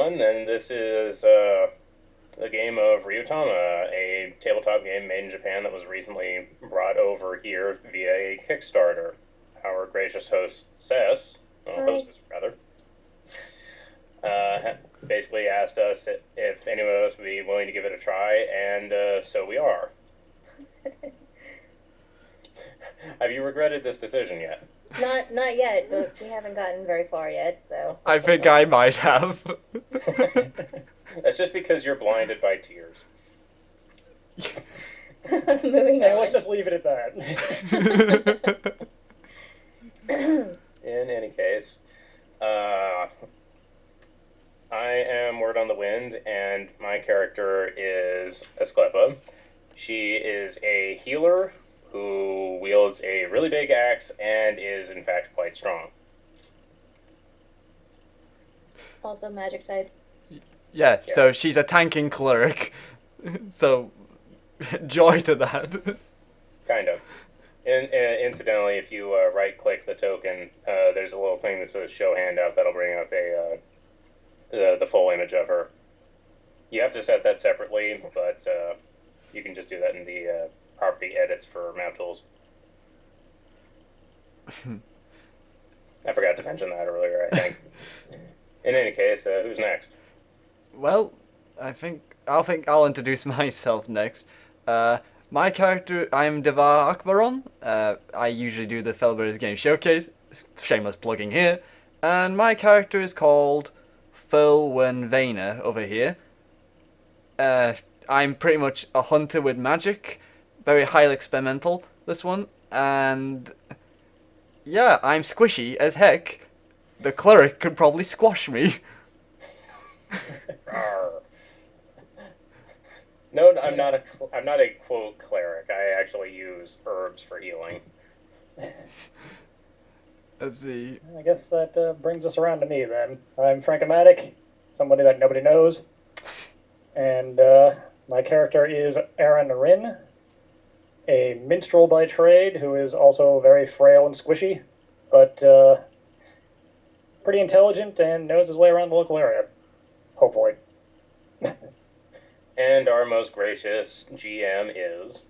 everyone, and this is the game of Ryuutama, a tabletop game made in Japan that was recently brought over here via a Kickstarter. Our gracious host, Hi. hostess rather, basically asked us if anyone of us would be willing to give it a try, and so we are. Have you regretted this decision yet? Not yet, but we haven't gotten very far yet, so I hopefully think not. I might have. That's just because you're blinded by tears. Moving Hey, let's on. just leave it at that. In any case, uh, I am Word on the Wind, and my character is Asclepa. She is a healer who wields a really big axe and is, in fact, quite strong. Also magic type. Yeah, so Yes. she's a tanking cleric. So, joy to that. Kind of. Incidentally, if you right-click the token, there's a little thing that says "Show Handout" that'll bring up the full image of her. You have to set that separately, but you can just do that in the property edits for map tools. I forgot to mention that earlier, I think. In any case, who's next? Well, I think I'll introduce myself next. Uh, my character, I'm Devar Akbaron. I usually do the Felber's Game Showcase. Shameless plugging here. And my character is called Fulwen Vayner over here. Uh, I'm pretty much a hunter with magic, very highly experimental. This one, and yeah, I'm squishy as heck. The cleric could probably squash me. Arr. No, I'm not a quote cleric. I actually use herbs for healing. Let's see. I guess that brings us around to me then. I'm Frankomatic, somebody that nobody knows, and my character is Aaron Rin, a minstrel by trade who is also very frail and squishy, but pretty intelligent and knows his way around the local area. Hopefully. And our most gracious GM is.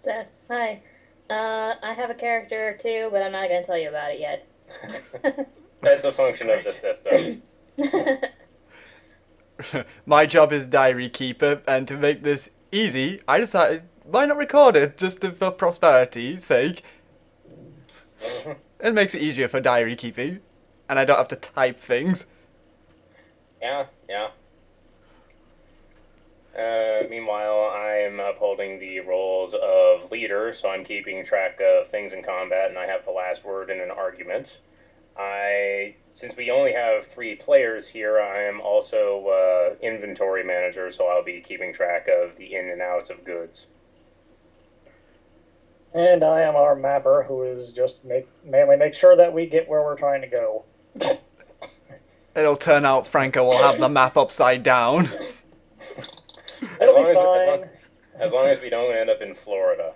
Sass. Hi. I have a character too, but I'm not gonna tell you about it yet. That's a function of the system. My job is diary keeper, and to make this easy, I decided why not record it just for prosperity's sake. It makes it easier for diary keeping, and I don't have to type things. Yeah, yeah. Meanwhile, I'm upholding the roles of leader, so I'm keeping track of things in combat, and I have the last word in an argument. Since we only have 3 players here, I am also inventory manager, so I'll be keeping track of the in and outs of goods. And I am our mapper, who is just mainly make sure that we get where we're trying to go. It'll turn out Franco will have the map upside down. As It'll long be as, fine. as long as we don't end up in Florida.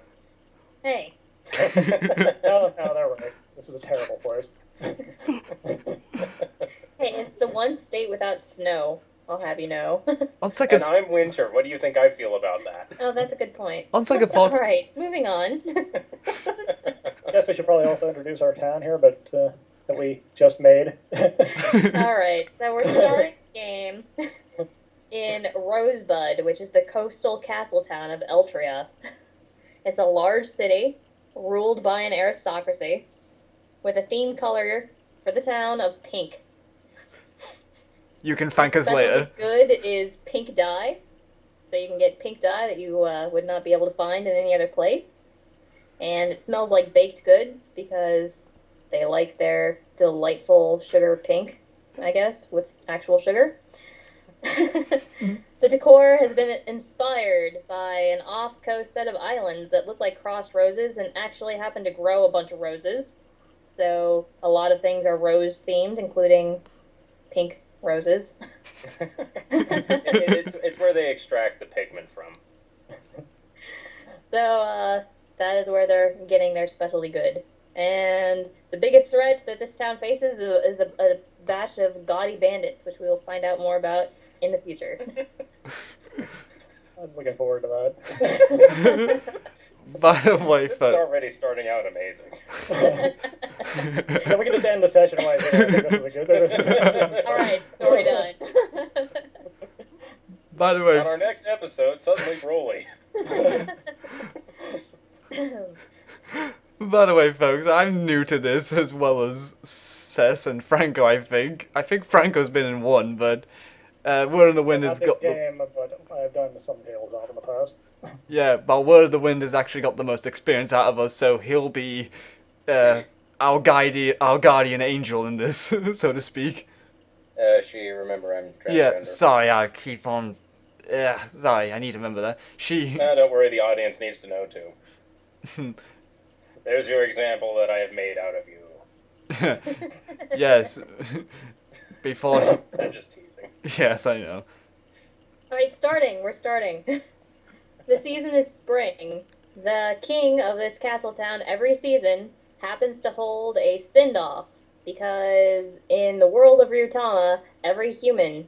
Hey. No, they're right. This is a terrible place. Hey, it's the one state without snow, I'll have you know. On And second, I'm winter. What do you think I feel about that? Oh, that's a good point. on second thoughts, Alright, moving on. I guess we should probably also introduce our town here, but that we just made. Alright, so we're starting the game in Rosebud, which is the coastal castle town of Eltria. It's a large city ruled by an aristocracy with a theme color for the town of pink. you can thank us Specialty later. good is pink dye, so you can get pink dye that you would not be able to find in any other place. And it smells like baked goods because they like their delightful sugar pink, I guess, with actual sugar. The decor has been inspired by an off-coast set of islands that look like crossed roses and actually happen to grow a bunch of roses. So a lot of things are rose themed, including pink roses. It's where they extract the pigment from. So that is where they're getting their specialty good. And the biggest threat that this town faces is a batch of gaudy bandits, which we will find out more about in the future. I'm looking forward to that. By the way, This is folks. already starting out amazing. So we can just end the session right here. I think this is a good. All right, story done. By the way, On our next episode, suddenly Broly. By the way, folks, I'm new to this as well as Cess and Franco, I think. I think Franco's been in one, but Word of the Wind Not has this got game, but I've done some Tales of in the past. Yeah, but Word of the Wind has actually got the most experience out of us, so he'll be our guardian angel in this, so to speak. Remember I'm transgender. Yeah, sorry, I keep on... sorry, I need to remember that. No, don't worry, the audience needs to know too. There's your example that I have made out of you. Yes. Before... I'm just teasing. Yes, I know. Alright, we're starting. The season is spring. The king of this castle town every season happens to hold a send-off, because in the world of Ryuutama, every human,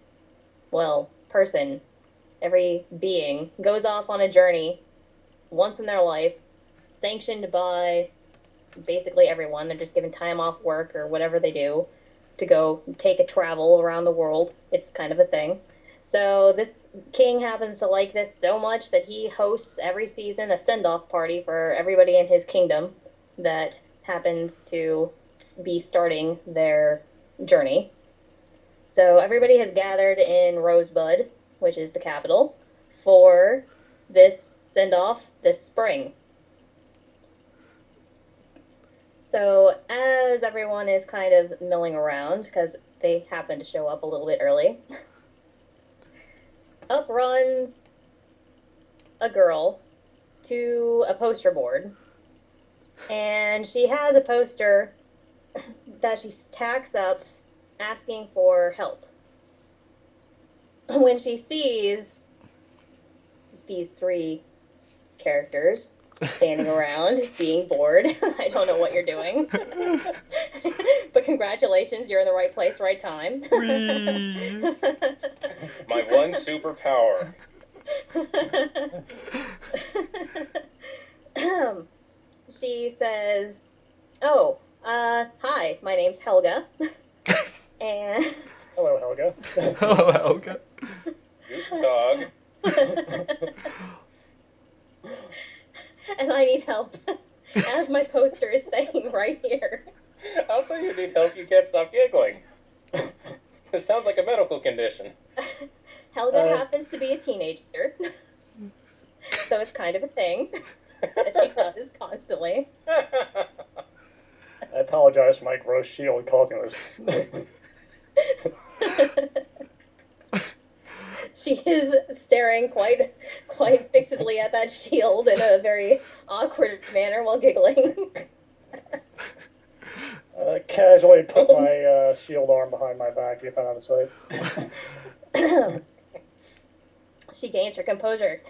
person, every being, goes off on a journey once in their life, sanctioned by basically everyone. They're just given time off work or whatever they do to go take a travel around the world. It's kind of a thing. So this king happens to like this so much that he hosts every season a send-off party for everybody in his kingdom that happens to be starting their journey. So everybody has gathered in Rosebud, which is the capital, for this send-off this spring. So as everyone is kind of milling around, because they happen to show up a little bit early, up runs a girl to a poster board, and she has a poster that she tacks up asking for help. When she sees these three characters standing around being bored, I don't know what you're doing, but congratulations, you're in the right place, right time. My one superpower. She says, "Oh, hi, my name's Helga." And Hello, Helga. Hello, Helga. Guten Tag. And I need help, as my poster is saying right here. I'll say you need help, you can't stop giggling. This sounds like a medical condition. Helga happens to be a teenager, so it's kind of a thing that she does constantly. I apologize for my gross shield causing this. She is staring quite fixedly at that shield in a very awkward manner while giggling. Casually put my shield arm behind my back if I'm out of sight. She gains her composure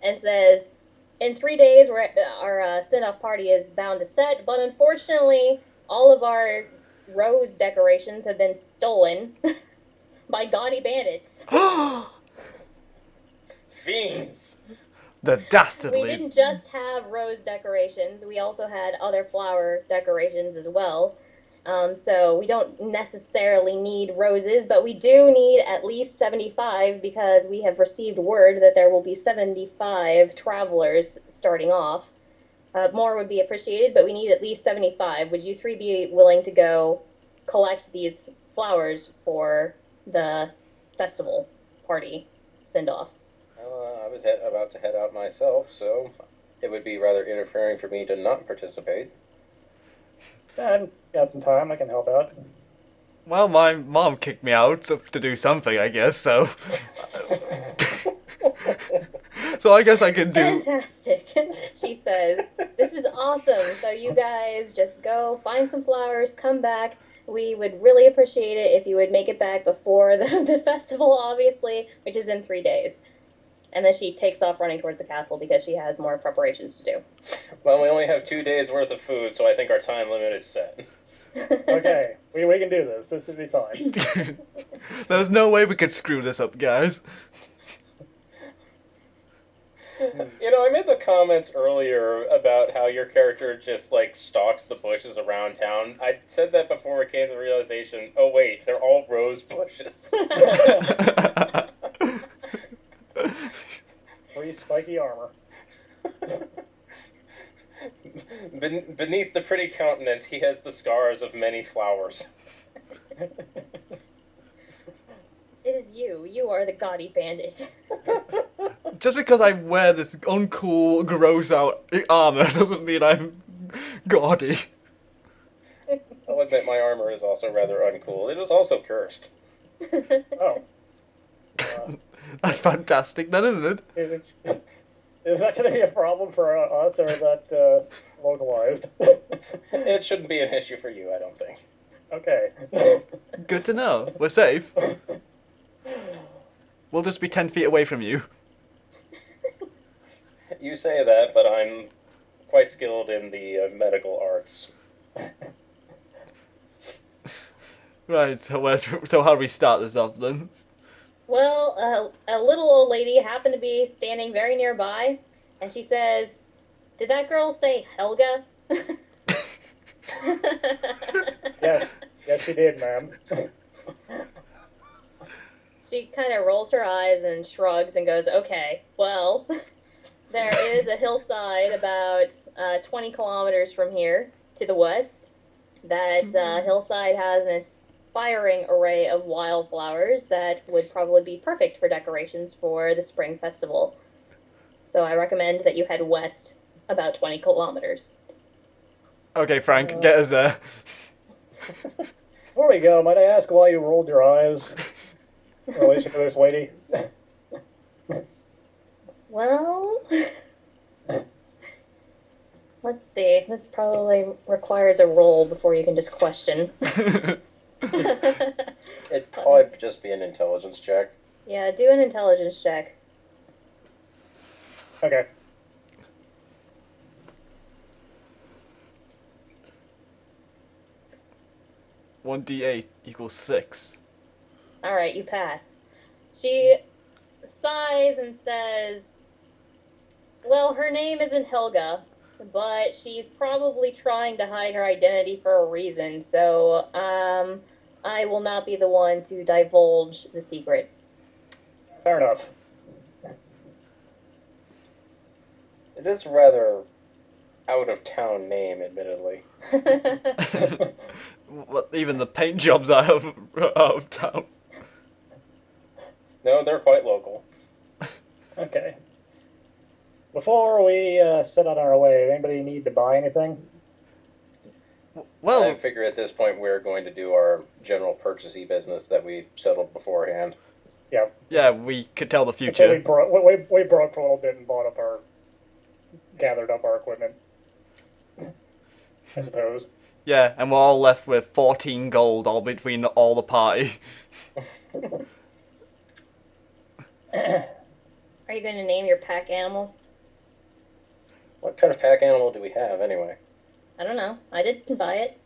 and says, "In 3 days, our send-off party is bound to set, but unfortunately, all of our rose decorations have been stolen by gaudy bandits." Fiends. The dastardly. We didn't just have rose decorations, we also had other flower decorations as well. So we don't necessarily need roses, but we do need at least 75, because we have received word that there will be 75 travelers starting off. More would be appreciated, but we need at least 75. Would you three be willing to go collect these flowers for the festival party send-off? I was about to head out myself, so it would be rather interfering for me to not participate. I've got some time, I can help out. Well, my mom kicked me out to do something, I guess, so... So I guess I can do... Fantastic. She says, "This is awesome. So you guys just go find some flowers, come back. We would really appreciate it if you would make it back before the festival, obviously, which is in 3 days." And then she takes off running towards the castle because she has more preparations to do. Well, we only have 2 days worth of food, so I think our time limit is set. Okay, we can do this. This should be fine. There's no way we could screw this up, guys. You know, I made the comments earlier about how your character just, like, stalks the bushes around town. I said that before it came to the realization, oh wait, they're all rose bushes. Free spiky armor. Beneath the pretty countenance, he has the scars of many flowers. It is you. You are the gaudy bandit. Just because I wear this uncool, gross out armor doesn't mean I'm gaudy. I'll admit my armor is also rather uncool. It is also cursed. Oh. That's fantastic, then, isn't it? Is that going to be a problem for us, or is that localized? It shouldn't be an issue for you, I don't think. Okay. Good to know. We're safe. We'll just be 10 feet away from you. You say that, but I'm quite skilled in the medical arts. Right, so how do we start this off, then? Well, a little old lady happened to be standing very nearby, and she says, "Did that girl say Helga?" Yes, she did, ma'am. She kind of rolls her eyes and shrugs and goes, "Okay, well, there is a hillside about 20 kilometers from here to the west. That hillside has an inspiring array of wildflowers that would probably be perfect for decorations for the spring festival. So I recommend that you head west about 20 kilometers." Okay, Frank, get us there. Before we go, might I ask why you rolled your eyes in relation to this lady? Well, let's see. This probably requires a roll before you can just question. It'd probably just be an intelligence check. Yeah, do an intelligence check. Okay. One d8 equals 6. Alright, you pass. She sighs and says, "Well, her name isn't Helga, but she's probably trying to hide her identity for a reason, so, I will not be the one to divulge the secret." Fair enough. It is a rather out-of-town name, admittedly. Well, even the paint jobs are out of town. No, they're quite local. Okay. Before we set on our way, anybody need to buy anything? Well, I figure at this point we're going to do our general purchasey business that we settled beforehand. Yeah. yeah, we could tell the So we future. broke for a little bit and gathered up our equipment. I suppose. Yeah, and we're all left with 14 gold all between all the party. Are you going to name your pack animal? What kind of pack animal do we have, anyway? I don't know. I didn't buy it.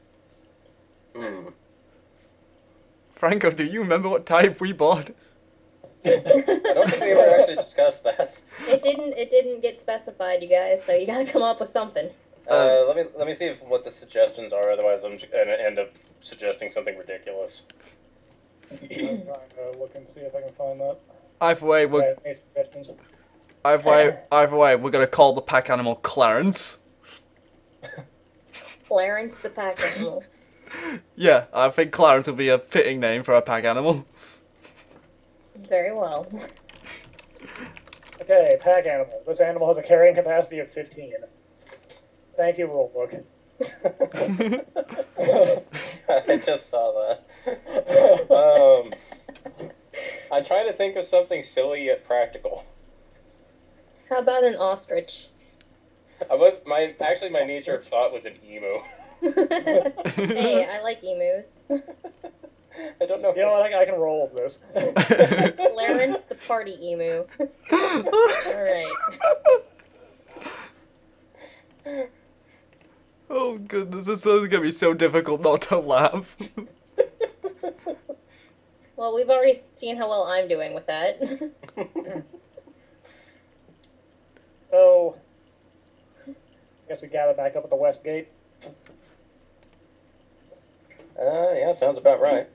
Franco, do you remember what type we bought? I don't think we ever actually discussed that. It didn't get specified, you guys, so you gotta come up with something. Let me see what the suggestions are. Otherwise, I'm gonna end up suggesting something ridiculous. I'm trying to look and see if I can find that. Either way, Any suggestions? we're gonna call the pack animal Clarence. Clarence the pack animal. Yeah, I think Clarence would be a fitting name for a pack animal. Very well. Okay, pack animal. This animal has a carrying capacity of 15. Thank you, rulebook. I just saw that. I'm trying to think of something silly yet practical. How about an ostrich? My knee-jerk thought was an emu. Hey, I like emus. I don't know. You know what? I can roll with this. Clarence the party emu. Alright. Oh goodness, this is gonna be so difficult not to laugh. Well, we've already seen how well I'm doing with that. So, I guess we gather back up at the west gate. Yeah, sounds about right.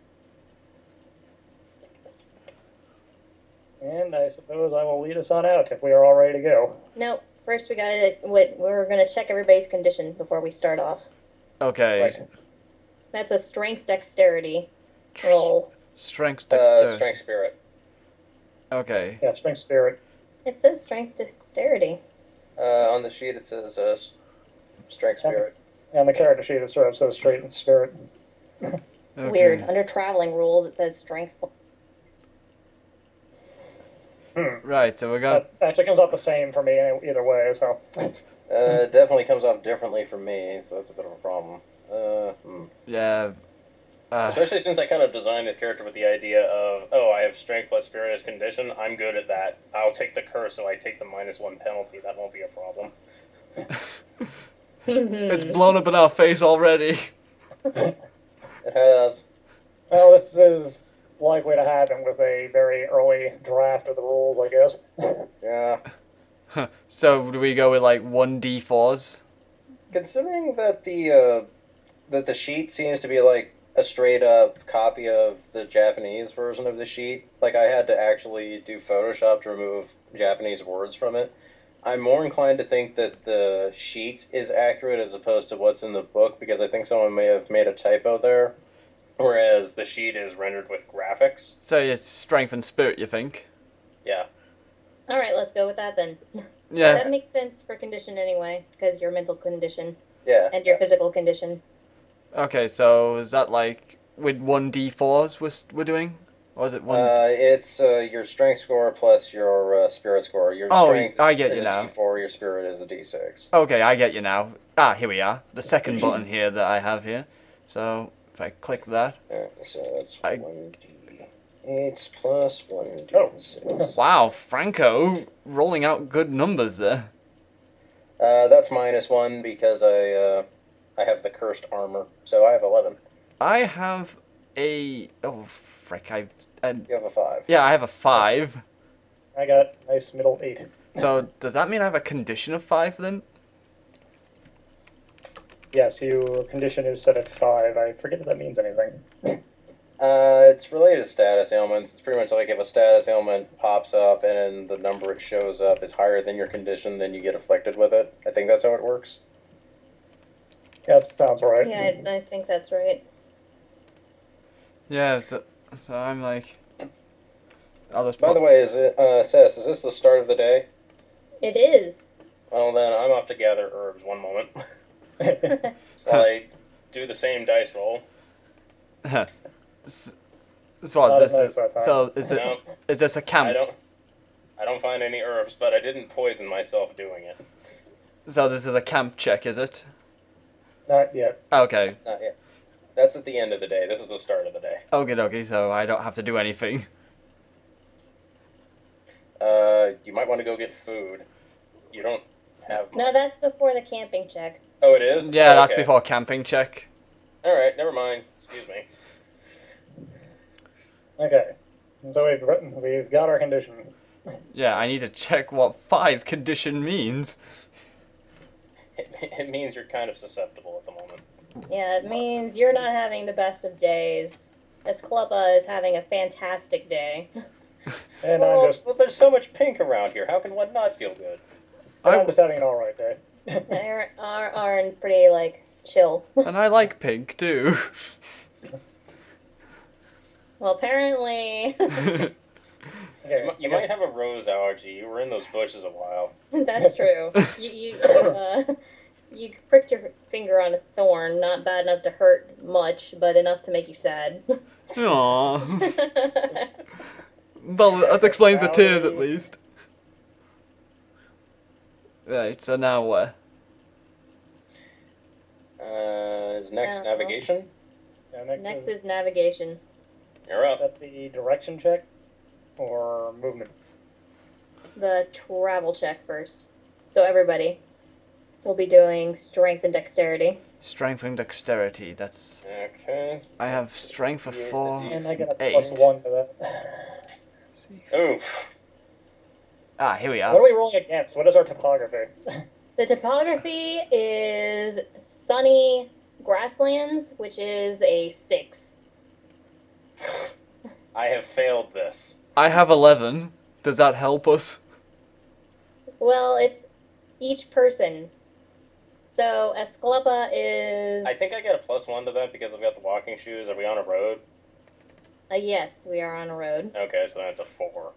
And I suppose I will lead us on out if we are all ready to go. Nope. First, we're gonna check everybody's condition before we start off. Okay. Right. That's a strength dexterity roll. Strength, dexterity. Strength spirit. Okay. Yeah, Spring Spirit. It says strength dexterity. On the sheet it says strength spirit. And the character sheet is sort of says Straight and Spirit. Okay. Weird. Under traveling rules, it says strength. Right, so we're gonna. That actually comes out the same for me either way, so. It definitely comes off differently for me, so that's a bit of a problem. Yeah. Especially since I kind of designed this character with the idea of, oh, I have strength plus spirit as condition. I'm good at that. I'll take the curse, so I take the -1 penalty. That won't be a problem. It's blown up in our face already. It has. Well, this is likely to happen with a very early draft of the rules, I guess. Yeah. So do we go with like 1d4s? Considering that the sheet seems to be like a straight up copy of the Japanese version of the sheet, like I had to actually do Photoshop to remove Japanese words from it. I'm more inclined to think that the sheet is accurate as opposed to what's in the book, because I think someone may have made a typo there, whereas the sheet is rendered with graphics. So it's strength and spirit, you think? Yeah. All right, let's go with that then. Yeah. That makes sense for condition anyway, because your mental condition Yeah. and your physical condition. Okay, so is that like with 1d4s we're doing? Or is it one? It's your strength score plus your spirit score. Your Oh, strength I is, get is you a now. D4, your spirit is a D6. Okay, I get you now. Ah, here we are. The second button here that I have here. So if I click that. So that's I- 1d8 plus 1d6. Wow, Franco rolling out good numbers there. That's -1 because I have the cursed armor, so I have 11. I have a frick, You have a 5. yeah, I have a 5. I got a nice middle 8. So does that mean I have a condition of 5 then? Yes, your condition is set at 5. I forget if that means anything. It's related to status ailments. It's pretty much like if a status ailment pops up and then the number it shows up is higher than your condition, then you get afflicted with it. I think that's how it works. Yeah, that sounds right. Yeah, I think that's right. Yeah, so I'm like, I'll just By the way, is this the start of the day? It is. Well, then I'm off to gather herbs. One moment. While I do the same dice roll. So this nice is that time. so is it No, is this a camp? I don't find any herbs, but I didn't poison myself doing it. So this is a camp check, is it? Not yet. Okay. Not yet. That's at the end of the day. This is the start of the day. Okie dokie, so I don't have to do anything. You might want to go get food. You don't have much. No, that's before the camping check. Oh, it is? Yeah, that's Okay. before camping check. Alright, never mind. Excuse me. Okay. So we've got our condition. Yeah, I need to check what 5 condition means. It means you're kind of susceptible at the moment. Yeah, it means you're not having the best of days. Esclapa is having a fantastic day. And Well, there's so much pink around here. How can one not feel good? I'm just having an alright day. Our Arn's pretty, like, chill. And I like pink too. Well, apparently, Okay, You might have a rose allergy. You were in those bushes a while. that's true. You pricked your finger on a thorn, not bad enough to hurt much, but enough to make you sad. Aww. Well, that explains the tears at least. Right, so now where? Is next Yeah. navigation? Yeah, Next is navigation. You're up. that the direction check or movement? The travel check first. So everybody. We'll be doing strength and dexterity. Strength and dexterity. That's. Okay. I have strength of 4. And I get a Eight. +1 to that. Oof. Ah, here we What are. are we rolling against? What is our topography? The topography is sunny grasslands, which is a 6. I have failed this. I have 11. Does that help us? Well, it's each person. So Escalepa is. I think I get a +1 to that because I've got the walking shoes. Are we on a road? Yes, we are on a road. Okay, so that's a 4.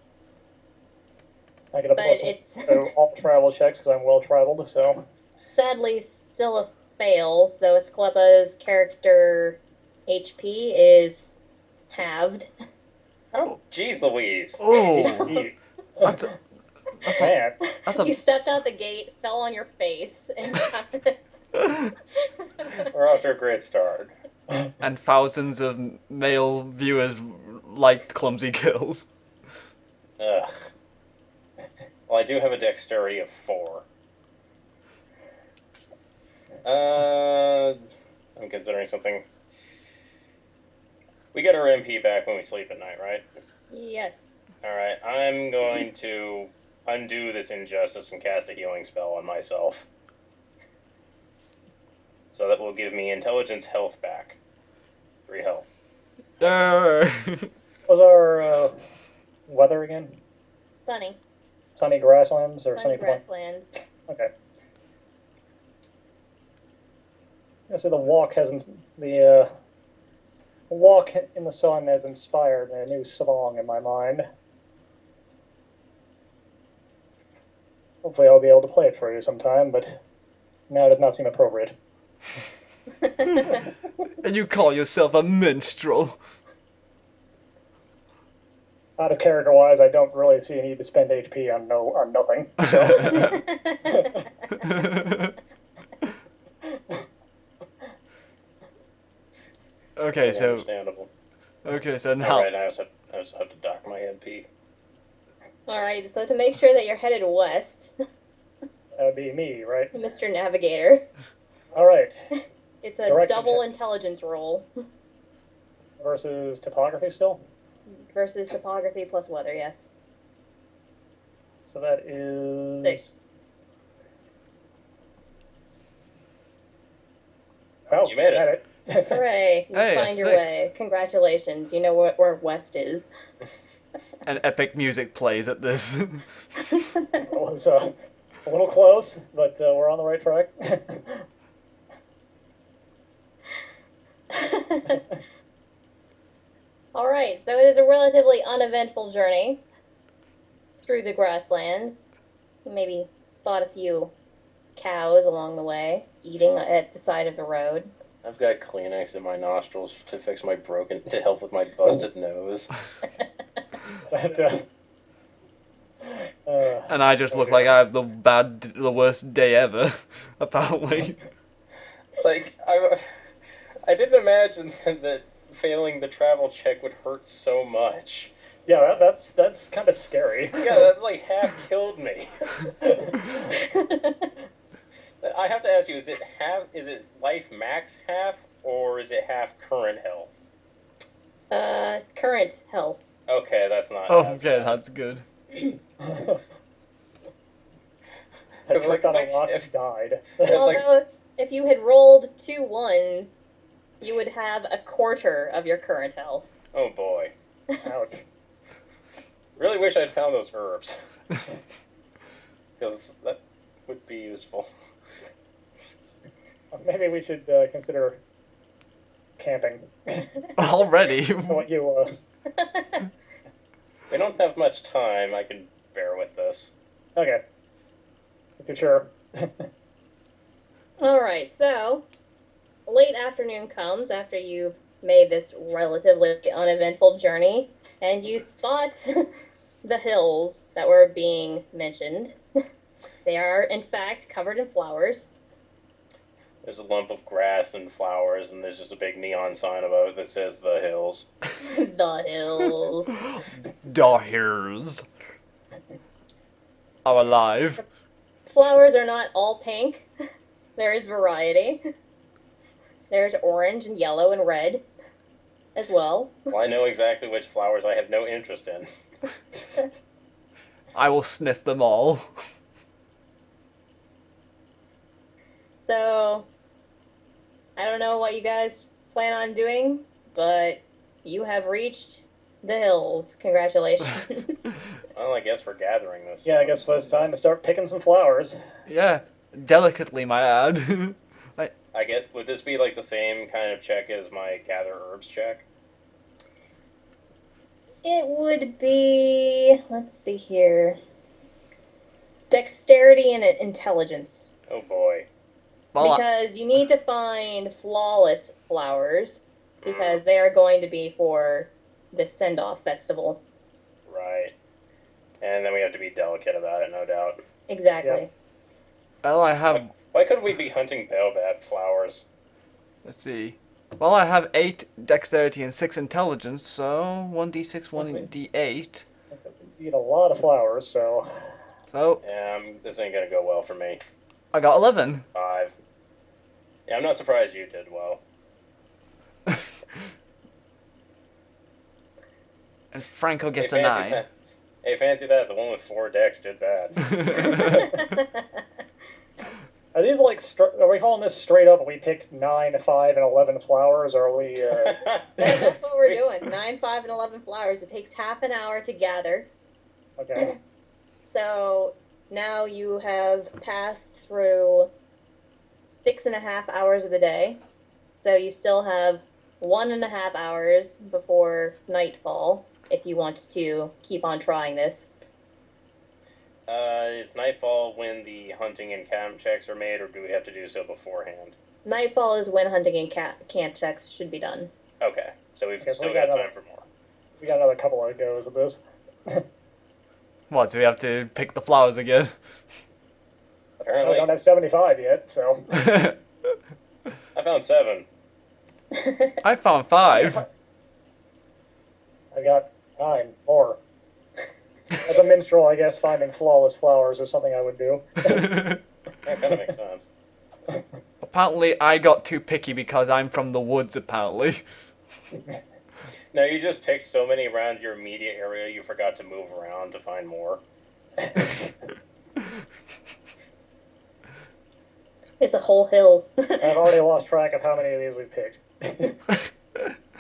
I get a But +1 it's to all travel checks because I'm well traveled, so. sadly still a fail. So Escalepa's character HP is halved. Oh, jeez Louise. Oh! That's a, that's a, Man. that's You a, stepped out the gate, fell on your face, and We're off to a great start. and thousands of male viewers liked clumsy kills. Ugh. Well, I do have a dexterity of 4. I'm considering something. We get our MP back when we sleep at night, right? yes. Alright, I'm going to undo this injustice and cast a healing spell on myself. So that will give me intelligence health back. 3 health. What was our weather again? Sunny. Sunny grasslands or Sunny sunny plains? grasslands. Okay. Yeah, so the walk hasn't the walk in the sun has inspired a new song in my mind. Hopefully, I'll be able to play it for you sometime, but now it does not seem appropriate. And you call yourself a minstrel? Out of character-wise, I don't really see a need to spend HP on nothing. So. Okay, so Understandable. now Alright, I also have to dock my MP. Alright, so to make sure that you're headed west, That would be me, right? Mr. Navigator, All right. it's a Direction double check. intelligence roll Versus topography still. versus topography plus weather, yes. So that is 6. Oh, You made it. got it. Hooray, you Hey, a find your 6. way. Congratulations, you know where west is. an epic music plays at this. That was a little close, but we're on the right track. Alright, so it is a relatively uneventful journey through the grasslands. Maybe spot a few cows along the way, eating at the side of the road. I've got Kleenex in my nostrils to help with my busted nose. But, And I just look like I have the worst day ever, apparently. Like, I didn't imagine that failing the travel check would hurt so much. yeah, that's kind of scary. Yeah, that's like half killed me. I have to ask you, is it life max half, or is it half current health? Current health. Okay, that's not Oh, as okay, bad. that's good. I Because, like, clicked on a like, rock if- and died. It's like- Although, if you had rolled 2 1s, you would have a quarter of your current health. Oh boy. Ouch. Really wish I'd found those herbs. Because that would be useful. Maybe we should consider camping. Already? What you We don't have much time. I can bear with this. okay. If you're sure. Alright, so late afternoon comes after you've made this relatively uneventful journey, and you spot the hills that were being mentioned. They are, in fact, covered in flowers. There's a lump of grass and flowers, and there's just a big neon sign above it that says The Hills. The hills. The hills are alive. flowers are not all pink. There is variety. There's orange and yellow and red as well. Well, I know exactly which flowers I have no interest in. I will sniff them all. So, I don't know what you guys plan on doing, but you have reached the hills. Congratulations. Well, I guess we're gathering this. Yeah, I guess it's time to start picking some flowers. Yeah, delicately, my ad. Would this be like the same kind of check as my gather herbs check? It would be, let's see here, dexterity and intelligence. Oh boy. Well, Because you need to find flawless flowers, because they are going to be for the send-off festival. Right. And then we have to be delicate about it, no doubt. Exactly. well, I have. Why couldn't we be hunting baobab flowers? Let's see. Well, I have 8 dexterity and 6 intelligence, so 1d6, 1d8. You eat a lot of flowers, so So This ain't gonna go well for me. I got 11. 5. Yeah, I'm not surprised you did well. And Franco gets Hey, a fancy 9. that. Hey, fancy that. The one with 4 decks did bad. are these like? Are we calling this straight up? We picked 9, 5, and 11 flowers, or are we? That's what we're doing. 9, 5, and 11 flowers. It takes half an hour to gather. Okay. So now you have passed through 6.5 hours of the day. So you still have 1.5 hours before nightfall if you want to keep on trying this. Is nightfall when the hunting and camp checks are made, or do we have to do so beforehand? Nightfall is when hunting and camp checks should be done. Okay, so we've Okay, so still we got got time for more. We got another couple of goes at this. What, so we have to pick the flowers again? I Apparently, don't have 75 yet, so. I found 7. I found 5. I got 9 more. As a minstrel, I guess finding flawless flowers is something I would do. That kind of makes sense. Apparently, I got too picky because I'm from the woods, apparently. No, you just picked so many around your immediate area, you forgot to move around to find more. It's a whole hill. I've already lost track of how many of these we picked.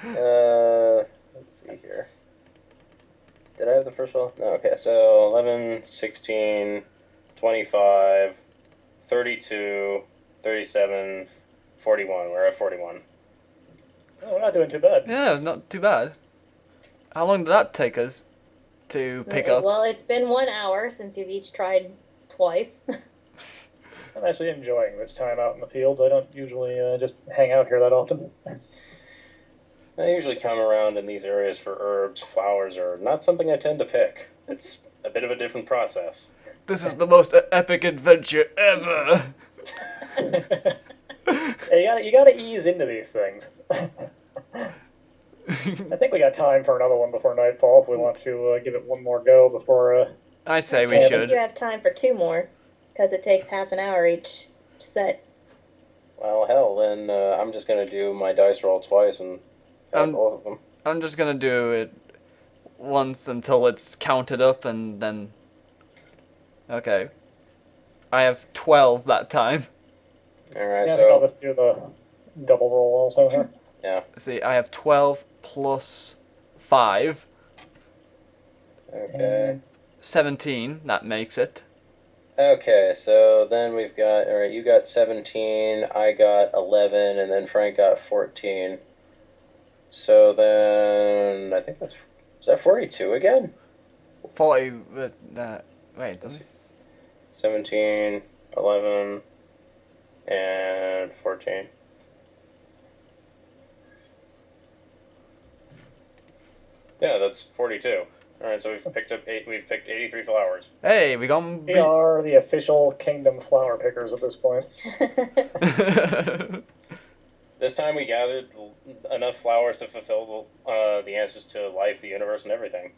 Let's see here. Did I have the first one? No, okay, so 11, 16, 25, 32, 37, 41. We're at 41. Oh, we're not doing too bad. Yeah, not too bad. How long did that take us to pick up? Well, it's been 1 hour since you've each tried twice. I'm actually enjoying this time out in the fields. I don't usually just hang out here that often. I usually come around in these areas for herbs. Flowers are not something I tend to pick. It's a bit of a different process. This is the most epic adventure ever! Hey, you gotta ease into these things. I think we got time for another one before nightfall if we want to give it one more go before. I say we Yeah, I think should. you have time for 2 more, because it takes half an hour each set. Well, hell, then I'm just going to do my dice roll twice and have both of them. I'm just gonna do it once until it's counted up and then... Okay. I have 12 that time. Alright, Yeah, I think I'll so... just do the double roll also here. Yeah, See, I have 12 plus 5. okay. 17, that makes it. Okay, so then we've got... Alright, you got 17, I got 11, and then Frank got 14. So then... I think that's... Is that 42 again? 40, wait, does it? 17, 11, and 14. Yeah, that's 42. Alright, so we've picked 83 flowers. Hey, we gone... We are the official Kingdom flower pickers at this point. This time we gathered enough flowers to fulfill the answers to life, the universe, and everything.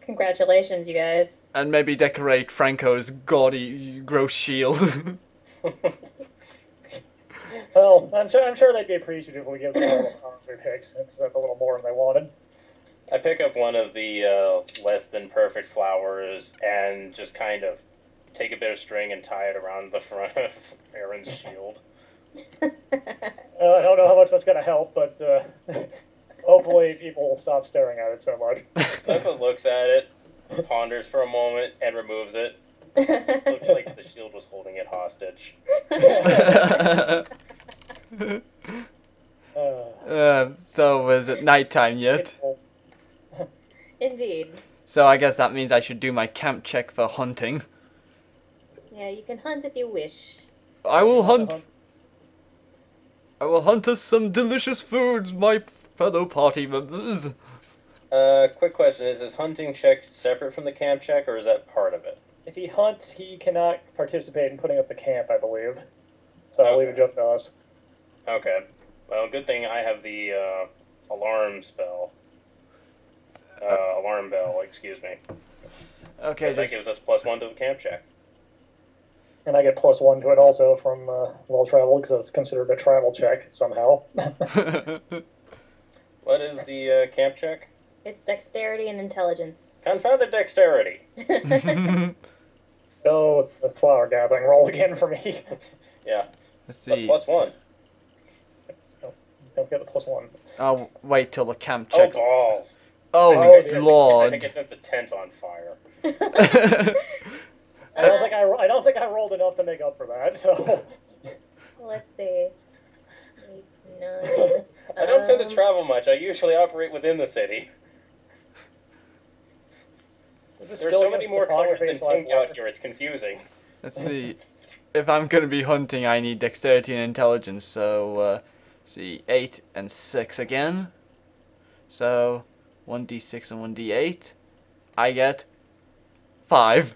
Congratulations, you guys. And maybe decorate Franco's gaudy, gross shield. Well, I'm sure they'd be appreciative if we give them all the powers we picked, since that's a little more than they wanted. I pick up one of the less than perfect flowers and just kind of take a bit of string and tie it around the front of Aaron's shield. I don't know how much that's going to help, but hopefully people will stop staring at it so much. Snuggle looks at it, ponders for a moment, and removes it. Looked like the shield was holding it hostage. So is it nighttime yet? Indeed. So I guess that means I should do my camp check for hunting. Yeah, you can hunt if you wish. I will hunt. I will hunt us some delicious foods, my fellow party members. Quick question: is his hunting check separate from the camp check, or is that part of it? If he hunts, he cannot participate in putting up the camp, I believe. So I'll leave it just to us. Okay. Well, good thing I have the alarm spell. Alarm bell, excuse me. Okay, That gives us +1 to the camp check. And I get +1 to it also from well traveled, because it's considered a travel check somehow. What is the camp check? It's dexterity and intelligence. Confounded dexterity. So the flower gathering roll again for me. Yeah. Let's But see. +1. Don't get the +1. I'll wait till the camp Oh, checks. balls. Oh, I think I Lord. set the tent on fire. I don't think I rolled enough to make up for that. So Let's see. 8, 9. I don't tend to travel much. I usually operate within the city. There's so many more colors than pink out here, it's confusing. Let's see. If I'm gonna be hunting, I need dexterity and intelligence. So, see, 8 and 6 again. So, 1d6 and 1d8. I get 5.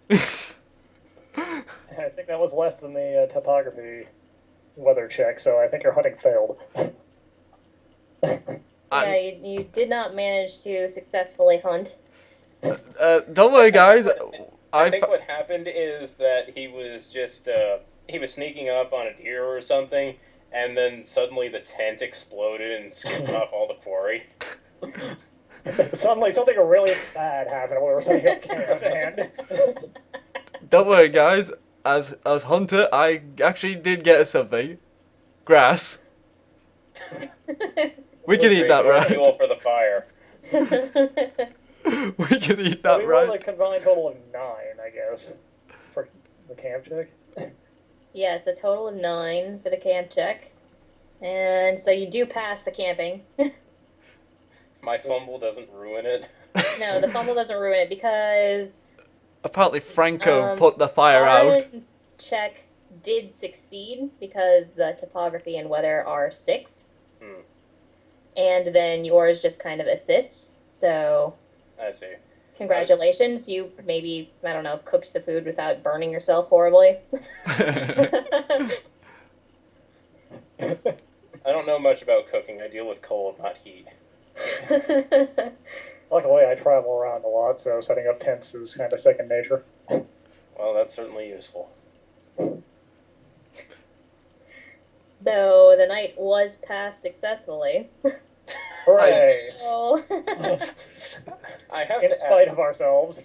I think that was less than the topography weather check, so I think your hunting failed. Yeah, you did not manage to successfully hunt. Don't worry, guys. I think what happened is that he was just, he was sneaking up on a deer or something, and then suddenly the tent exploded and scooped off all the quarry. Suddenly something really bad happened when we were setting up camp, and Don't worry, guys. As hunter, I actually did get something. Grass. We can eat that, right? Fuel for the fire. We can eat that, we right? rolled a combined total of 9, I guess, for the camp check. Yes, a total of 9 for the camp check. And so you do pass the camping. My fumble doesn't ruin it. No, the fumble doesn't ruin it because Apparently Franco put the fire out. Aaron's check did succeed because the topography and weather are 6. And then yours just kind of assists. So I see. congratulations. You maybe, I don't know, cooked the food without burning yourself horribly. I don't know much about cooking. I deal with cold, not heat. Luckily, I travel around a lot, so setting up tents is kind of second nature. Well, that's certainly useful. So the night was passed successfly. Hooray! So, I have In to spite ask, of ourselves.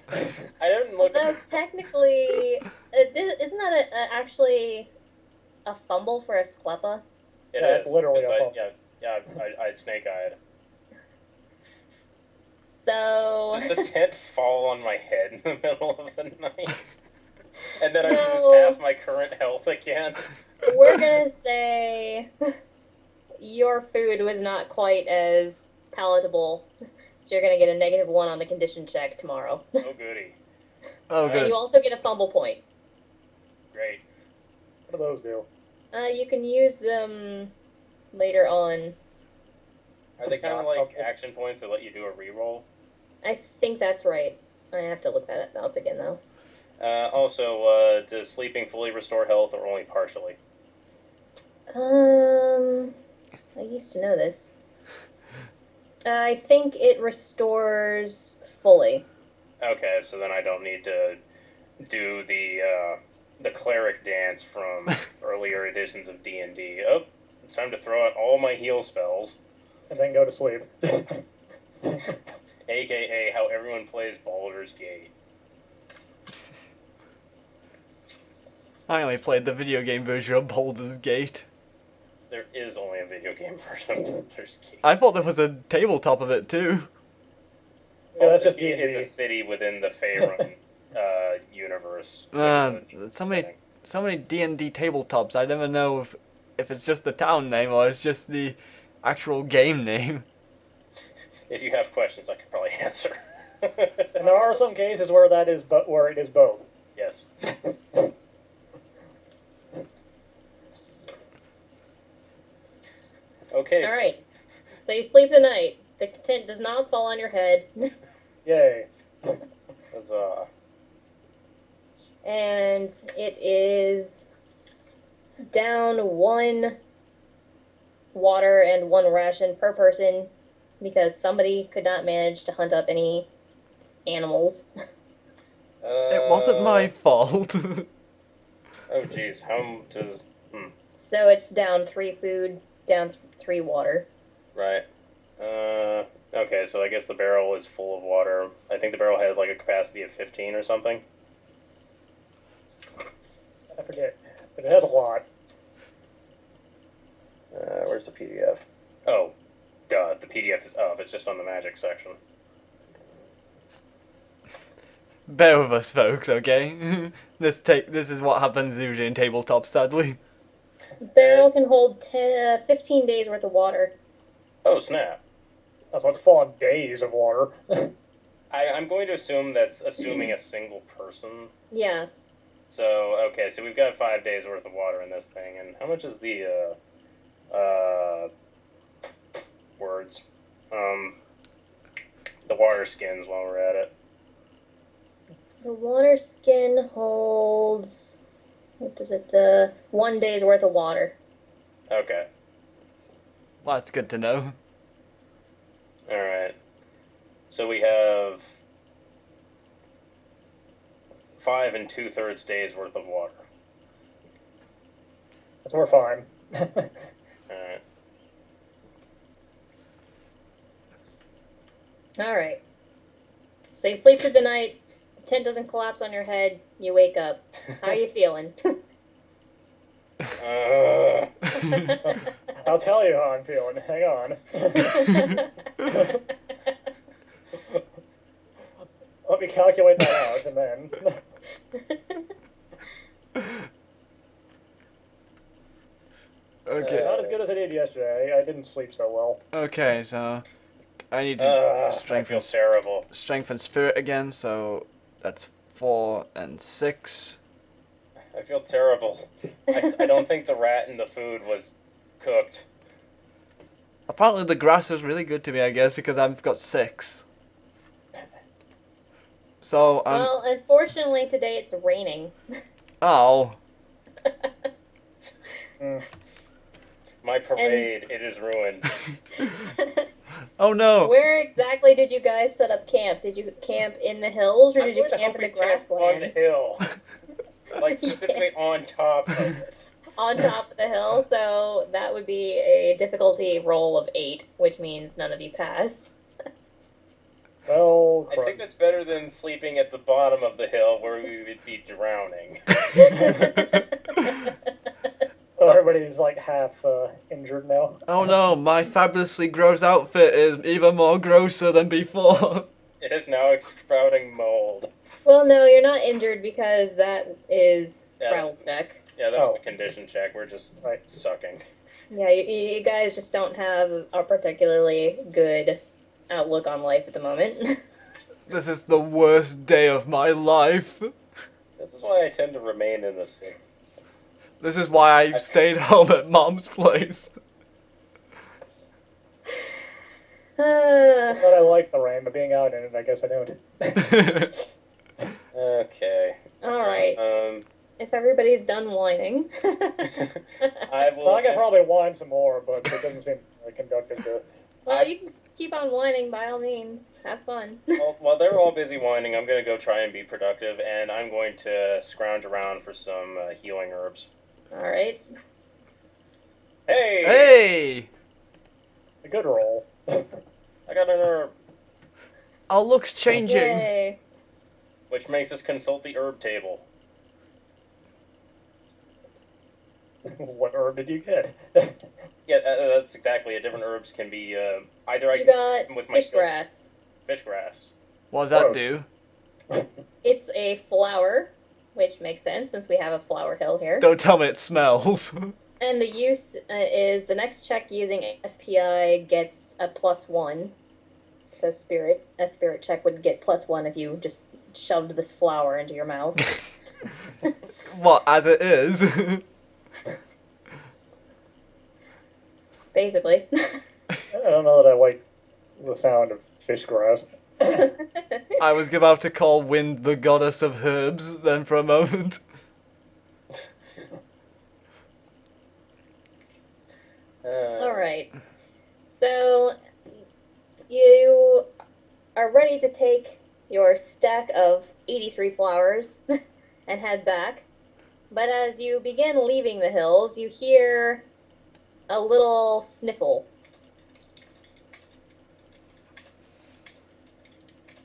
I didn't look although at... technically, isn't that actually a fumble for a sklepa? It Yeah, is, it's literally 'cause a fumble. I snake-eyed. So Does the tent fall on my head in the middle of the night? And then I No. lose half my current health again? we're gonna say your food was not quite as palatable, so you're gonna get a -1 on the condition check tomorrow. Oh, goody. Oh, And good. you also get a fumble point. Great. What do those do? You can use them later on. Are they kind of like action points that let you do a reroll? I think that's right. I have to look that up again, though. Also, does sleeping fully restore health or only partially? I used to know this. I think it restores fully. Okay, so then I don't need to do the cleric dance from earlier editions of D&D. Oh, it's time to throw out all my heal spells, And then go to sleep. aka how everyone plays Baldur's Gate. I only played the video game version of Baldur's Gate. There is only a video game version of Baldur's Gate. I thought there was a tabletop of it too. Yeah, that's just Baldur's Gate D&D. is a city within the Faerun universe. So many D&D tabletops. I never know if it's just the town name or it's just the actual game name. If you have questions, I can probably answer. And there are some cases where that is, where it is both. Yes. Okay. All right. So you sleep the night. The tent does not fall on your head. Yay. Huzzah. And it is down 1 water and 1 ration per person because somebody could not manage to hunt up any animals. It wasn't my fault. Oh, jeez. How does... So it's down 3 food, down 3 water. Right. Okay, so I guess the barrel is full of water. I think the barrel had like a capacity of 15 or something. I forget. But it has a lot. Where's the PDF? Oh, duh, the PDF is up. It's just on the magic section. Bear with us, folks, okay? This is what happens usually in tabletops, sadly. Barrel can hold 15 days worth of water. Oh, snap. That's what's full on days of water. I'm going to assume that's assuming a single person. Yeah. So, okay, so we've got 5 days worth of water in this thing, and how much is the, words? The water skins while we're at it. The water skin holds 1 day's worth of water. Okay. Well, that's good to know. Alright. So we have 5 2/3 days worth of water. So we're fine. Alright. Alright. So you sleep through the night, the tent doesn't collapse on your head, you wake up. How are you feeling? I'll tell you how I'm feeling. Hang on. Let me calculate that out, and then... Okay. Not as good as I did yesterday. I didn't sleep so well. Okay, so I need to I strengthen feel terrible. strengthen spirit again, so that's 4 and 6. I feel terrible. I don't think the rat in the food was cooked. Apparently the grass was really good to me, I guess, because I've got 6. So Well, unfortunately today it's raining. oh. My parade, it is ruined. Oh no. Where exactly did you guys set up camp? Did you camp in the hills or I'm did you going to camp hope in the we camp on the grasslands? hill. Like, specifically on top of it. On top of the hill, so that would be a difficulty roll of 8, which means none of you passed. Well, I think that's better than sleeping at the bottom of the hill where we would be drowning. so everybody's like half injured now. Oh no, my fabulously gross outfit is even more grosser than before. It is now sprouting mold. Well, no, you're not injured because that is travel check. Yeah, that was a condition check. We're just sucking. Yeah, you guys just don't have a particularly good outlook on life at the moment. This is the worst day of my life. This is why I tend to remain in the city. This is why I stayed home at Mom's place. I thought I liked the rain, but being out in it, I guess I don't. Okay. Alright. If everybody's done whining. I will. Well, I could probably whine some more, but it doesn't seem really conductive to... Well, you can keep on whining by all means. Have fun. Well, while they're all busy whining, I'm going to go try and be productive, and I'm going to scrounge around for some healing herbs. Alright. Hey! Hey! A good roll. I got an herb, Our luck's changing. Yay. which makes us consult the herb table. What herb did you get? Yeah, that's exactly it. Different herbs can be either I You got with my fish grass. fish grass. What does that Gross. do? It's a flower, which makes sense since we have a flower hill here. Don't tell me it smells. And the use is the next check using SPI gets a +1. So a spirit check would get +1 if you just shoved this flower into your mouth. What, as it is? Basically. I don't know that I like the sound of fish grass. I was about to call Wind the goddess of herbs then for a moment. Alright. So, you are ready to take your stack of 83 flowers and head back. But as you begin leaving the hills, you hear a little sniffle.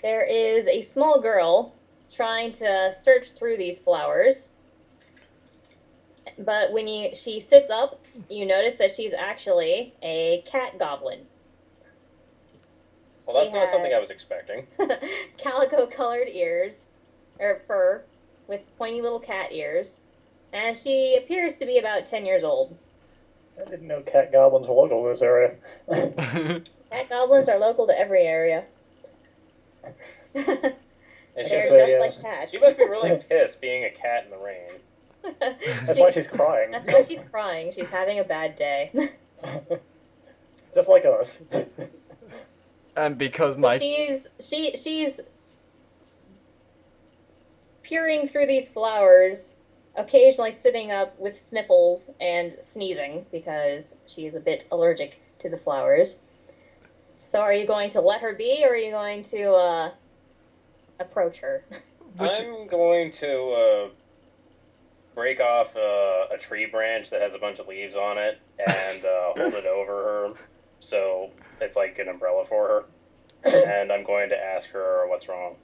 There is a small girl trying to search through these flowers. But when she sits up, you notice that she's actually a cat goblin. Well, that's not something I was expecting. Calico-colored ears, or fur, with pointy little cat ears. And she appears to be about 10 years old. I didn't know cat goblins were local to this area. Cat goblins are local to every area. And They're she, just like cats. she must be really pissed being a cat in the rain. That's why she's crying. That's why she's crying. She's having a bad day. Just like us. And because So my... she's peering through these flowers, occasionally sitting up with sniffles and sneezing because she is a bit allergic to the flowers. So are you going to let her be, or are you going to approach her? I'm going to break off a tree branch that has a bunch of leaves on it and hold it over her so it's like an umbrella for her. And I'm going to ask her what's wrong.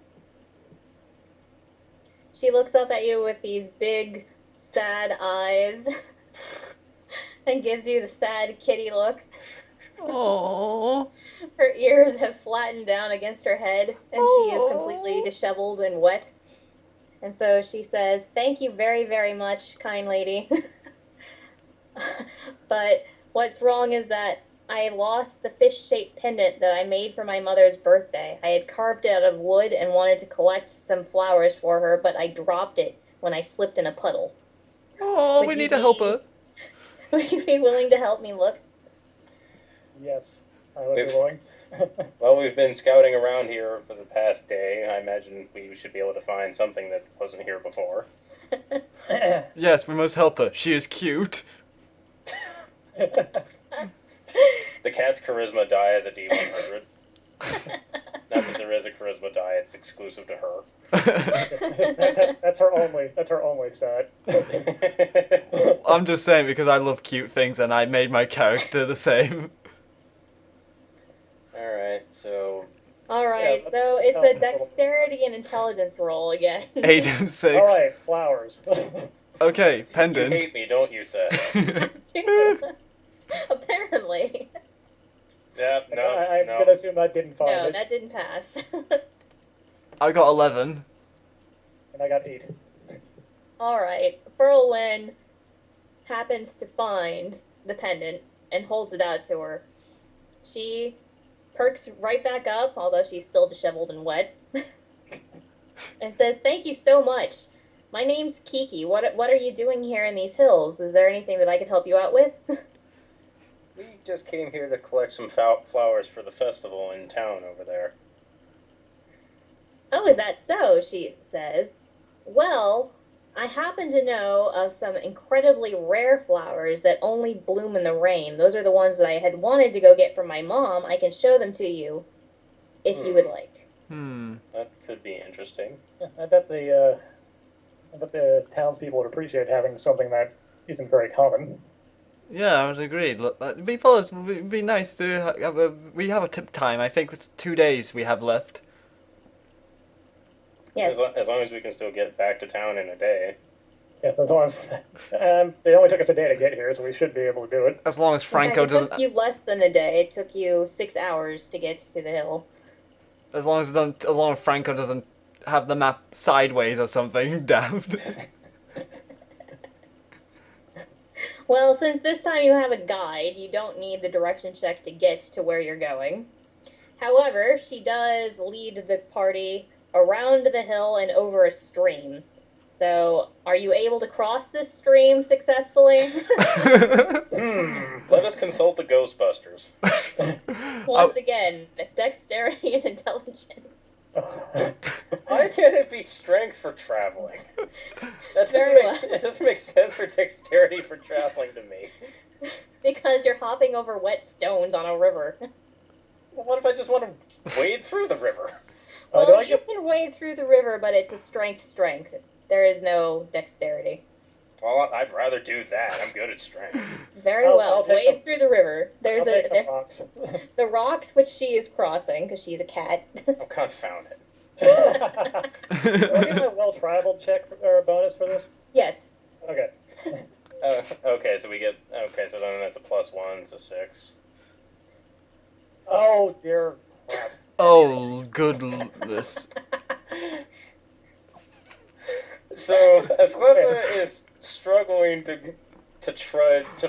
She looks up at you with these big, sad eyes and gives you the sad kitty look. Aww. Her ears have flattened down against her head, and she is completely disheveled and wet. And so she says, "Thank you very, very much, kind lady. But what's wrong is that I lost the fish-shaped pendant that I made for my mother's birthday. I had carved it out of wood and wanted to collect some flowers for her, but I dropped it when I slipped in a puddle. Oh, Would we you need to help be- her. Would you be willing to help me look?" Yes, I would be willing. Well, we've been scouting around here for the past day. I imagine we should be able to find something that wasn't here before. Yes, we must help her. She is cute. The cat's charisma die is a D100. Not that there is a charisma die, it's exclusive to her. That's her only stat. I'm just saying because I love cute things and I made my character the same. Alright, so... Alright, Yeah, so it's sounds a dexterity and intelligence roll again. 8 and 6. Alright, flowers. Okay, You pendant. hate me, don't you, Seth? Apparently. Yep, no, I'm no. gonna assume that didn't find No, it. that didn't pass. I got 11. And I got 8. Alright, Ferlin happens to find the pendant and holds it out to her. She perks right back up, although she's still disheveled and wet, and says, "Thank you so much. My name's Kiki. What are you doing here in these hills? Is there anything that I could help you out with?" We just came here to collect some flowers for the festival in town over there. "Oh, is that so?" she says. "Well, I happen to know of some incredibly rare flowers that only bloom in the rain. Those are the ones that I had wanted to go get from my mom. I can show them to you if you would like. That could be interesting. Yeah, I bet the townspeople would appreciate having something that isn't very common. Yeah, I would agree. Look, it'd be nice to have we have a tip time. I think it's 2 days we have left. Yes. As long as we can still get back to town in a day. Yeah, as long as it only took us a day to get here, so we should be able to do it. As long as In fact, Franco it doesn't. took you less than a day. It took you 6 hours to get to the hill. As long as Franco doesn't have the map sideways or something. Damn. Well, since this time you have a guide, you don't need the direction check to get to where you're going. However, she does lead the party around the hill and over a stream. So, are you able to cross this stream successfully? Let us consult the Ghostbusters. Once again, dexterity and intelligence. Why can't it be strength for traveling? It doesn't make sense for dexterity for traveling to me. Because you're hopping over wet stones on a river. Well, what if I just want to wade through the river? Well, you can wade through the river, but it's a strength. There is no dexterity. Well, I'd rather do that. I'm good at strength. Very well. Wade through the river. There's the rocks. The rocks which she is crossing because she's a cat. Oh, confound it. Do I get my well-traveled check or bonus for this? Yes. Okay. Okay, so then that's a +1, so 6. Oh dear crap. Oh goodness. So Asclepa is struggling to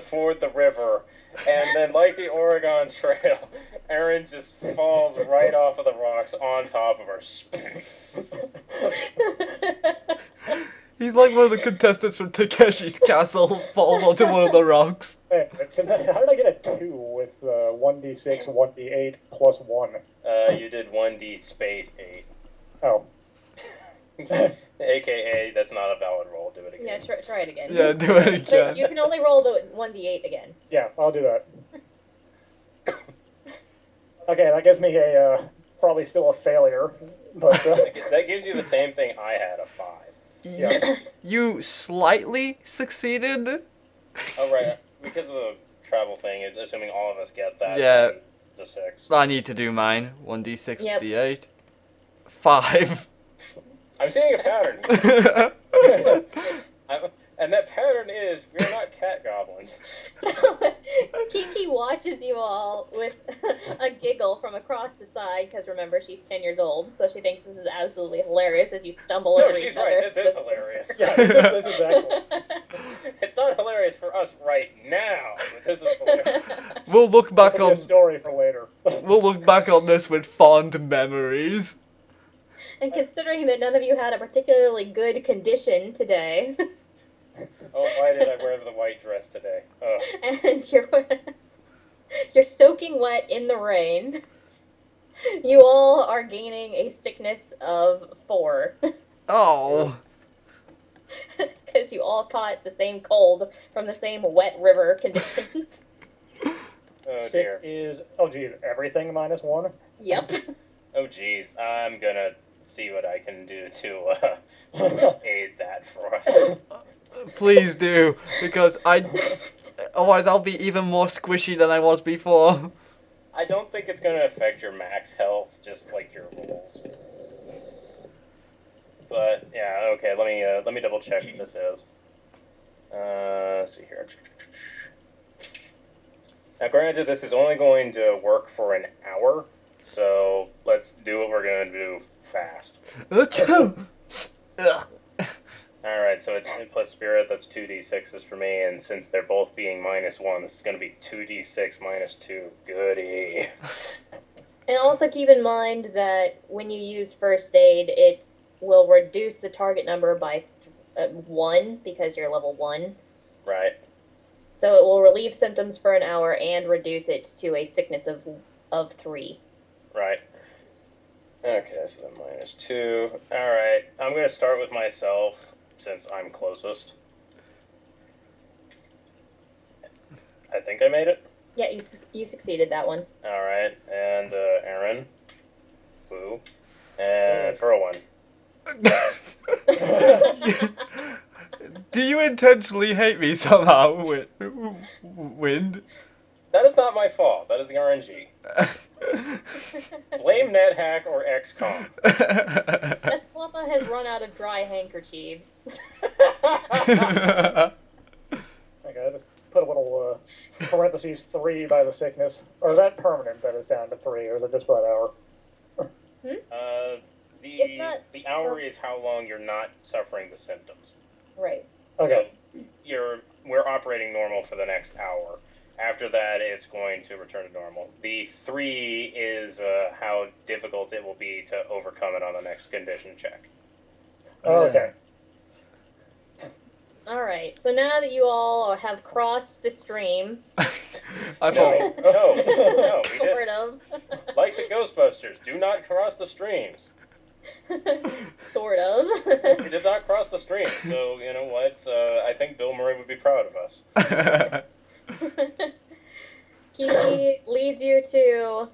ford the river, and then like the Oregon Trail, Aaron just falls right off of the rocks on top of her. He's like one of the contestants from Takeshi's Castle falls onto one of the rocks. Hey, how did I get a 2 with 1d6, 1d8, plus 1? You did 1d space 8. Oh. AKA, that's not a valid roll. Do it again. Yeah, try it again. Yeah, do it again. But you can only roll the 1d8 again. Yeah, I'll do that. Okay, that gives me a probably still a failure, but that gives you the same thing I had, a 5. Yeah. You slightly succeeded. Oh right, because of the travel thing, assuming all of us get that. Yeah. The 6. I need to do mine. 1d6, Yep. d8. 5. I'm seeing a pattern. And that pattern is we're not cat goblins. So Kiki watches you all with a giggle from across the side, because remember, she's 10 years old, so she thinks this is absolutely hilarious as you stumble over each other. No, she's right. This is hilarious. yeah, this is excellent. It's not hilarious for us right now, but this is hilarious. We'll look back This will be on a story for later. we'll look back on this with fond memories. And considering that none of you had a particularly good condition today, Oh, why did I wear the white dress today? Oh. and you're soaking wet in the rain, you all are gaining a sickness of 4. Oh. Because you all caught the same cold from the same wet river conditions. Oh Sick dear. is, oh geez, everything minus 1? Yep. Oh geez. I'm gonna see what I can do to first aid that for us. Please do, because otherwise I'll be even more squishy than I was before. I don't think it's gonna affect your max health, just like your rolls. But yeah, okay. Let me double check what this is. Let's see here. Now, granted, this is only going to work for an hour, so let's do what we're gonna do fast. Ugh. Alright, so it's plus spirit, that's 2d6s for me, and since they're both being -1, this is going to be 2d6 minus 2. Goody. And also keep in mind that when you use first aid, it will reduce the target number by 1 because you're level 1. Right. So it will relieve symptoms for an hour and reduce it to a sickness of 3. Right. Okay, so then -2. Alright, I'm going to start with myself. since I'm closest. I think I made it. Yeah, you succeeded that one. All right, and Aaron, boo, and for a one. Do you intentionally hate me somehow, Wind? That is not my fault. That is the RNG. Blame NetHack or XCOM. Escloppa has run out of dry handkerchiefs. Okay, just put a little parentheses 3 by the sickness. Or is that permanent that it's down to 3, or is it just for that hour? It's not- The hour is how long you're not suffering the symptoms. Right. Okay. So we're operating normal for the next hour. After that, it's going to return to normal. The 3 is how difficult it will be to overcome it on the next condition check. Oh, okay. Alright, so now that you all have crossed the stream, I No, thought. no, we sort did. of. Like the Ghostbusters, do not cross the streams. Sort of. We did not cross the streams, so you know what? I think Bill Murray would be proud of us. He leads you to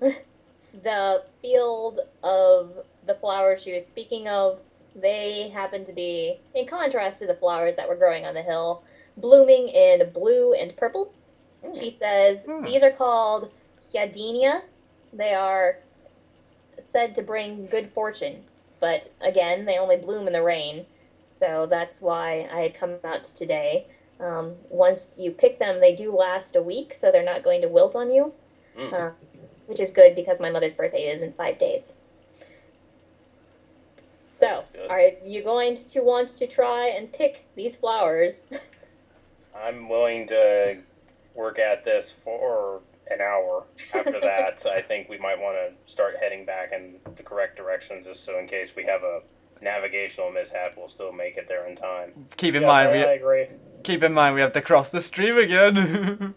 the field of the flowers she was speaking of. They happen to be, in contrast to the flowers that were growing on the hill, blooming in blue and purple. She says these are called Hyadinia. They are said to bring good fortune, but again, they only bloom in the rain. So that's why I had come out today. Once you pick them, they do last a week, so they're not going to wilt on you, which is good because my mother's birthday is in 5 days. So, are you going to want to try and pick these flowers? I'm willing to work at this for an hour. After that, I think we might want to start heading back in the correct direction, just so in case we have a navigational mishap, we'll still make it there in time. Keep in Yeah, mind, I agree. keep in mind we have to cross the stream again.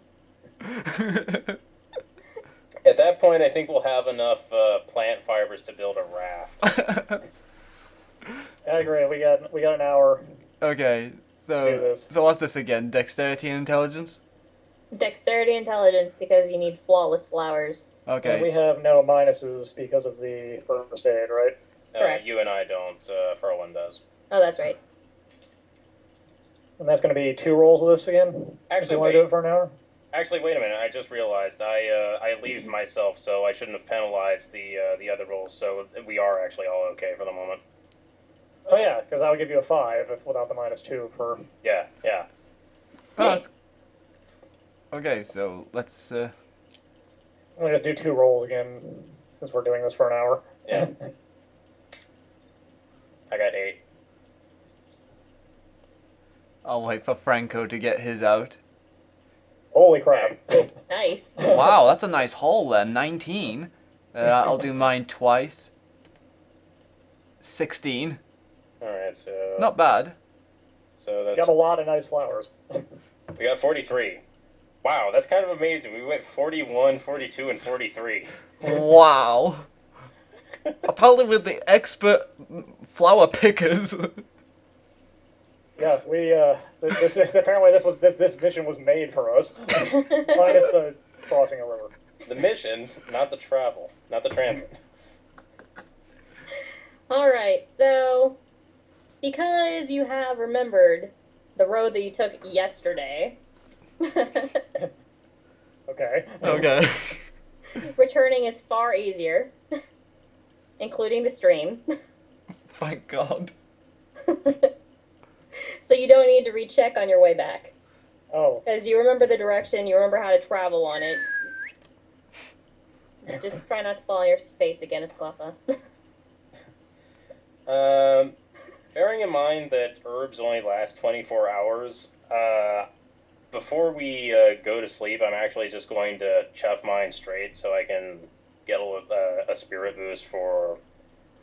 At that point, I think we'll have enough plant fibers to build a raft. I agree. We got an hour. Okay, Do so this. what's this again? Dexterity and intelligence? Dexterity, intelligence, because you need flawless flowers. Okay. And we have no minuses because of the first aid, right? Correct. You and I don't. Furlin does. Oh, that's right. And that's going to be 2 rolls of this again? Actually, if you want to do it for an hour? Actually, wait a minute. I just realized I leaved myself, so I shouldn't have penalized the other rolls. So we are actually all okay for the moment. Oh, yeah, because I would give you a 5 if, without the -2 for... Yeah. Oh, that's- okay, so let's. We'll just do 2 rolls again since we're doing this for an hour. Yeah. I got 8. I'll wait for Franco to get his out. Holy crap. Nice. Wow, that's a nice haul then. 19. I'll do mine twice. 16. All right, so Not bad. So Got that's a lot of nice flowers. we got 43. Wow, that's kind of amazing. We went 41, 42, and 43. Wow. Apparently with the expert flower pickers. Yeah, we apparently this mission was made for us. Minus the crossing a river. The mission, not the travel, not the transit. Alright, so because you have remembered the road that you took yesterday, Okay. Okay. returning is far easier, including the stream. Thank God. So you don't need to recheck on your way back. Oh, Because you remember the direction, you remember how to travel on it. Just try not to fall on your face again, Escloppa. Bearing in mind that herbs only last 24 hours, before we go to sleep, I'm actually just going to chuff mine straight so I can get a spirit boost for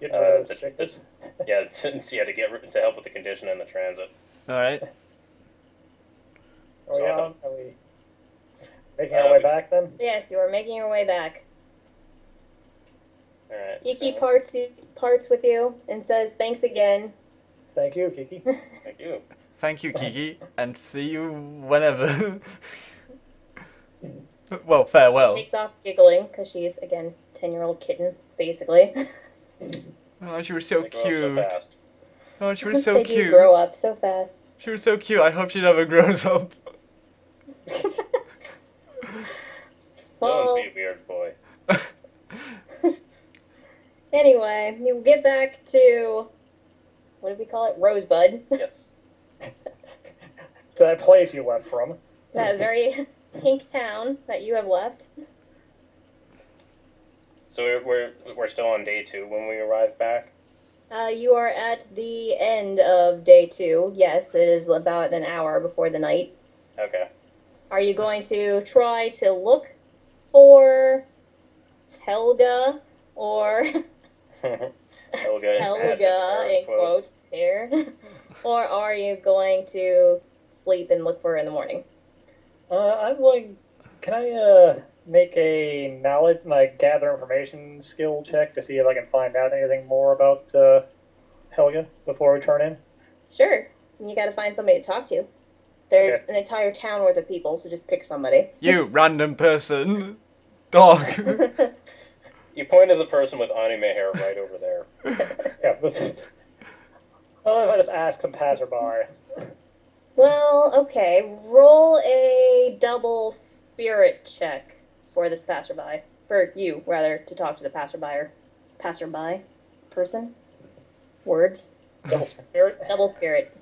get rid of the- sickness. to help with the condition and the transit. Alright. Are we on? Are we making our way back then? Yes, you are making your way back. All right. You keep parts with you and says thanks again Thank you, Kiki. Thank you. Thank you, Kiki, and see you whenever. Well, farewell. She takes off giggling because she's, again, 10-year-old kitten, basically. Oh, she was so They grow up so cute. fast. Oh, she was so They cute. do grow up so fast. She was so cute. I hope she never grows up. Well, Don't be a weird boy. anyway, you get back to, what did we call it? Rosebud. Yes. To that place you left from. That very pink town that you have left. So we're still on day 2 when we arrive back. You are at the end of day 2. Yes, it is about an hour before the night. Okay. Are you going to try to look for Helga or Helga in quotes here? Or are you going to sleep and look for her in the morning? I'm going. Can I make a knowledge, like gather information skill check to see if I can find out anything more about Helga before we turn in? Sure. You gotta find somebody to talk to. There's Okay. an entire town worth of people, so just pick somebody. You random person. Dog. You pointed the person with anime hair right over there. Yeah. Well, if I just ask some passerby. Well, okay. Roll a double spirit check for this passerby. For you, rather, to talk to the passerby or passerby person. Words. Double spirit. Double spirit.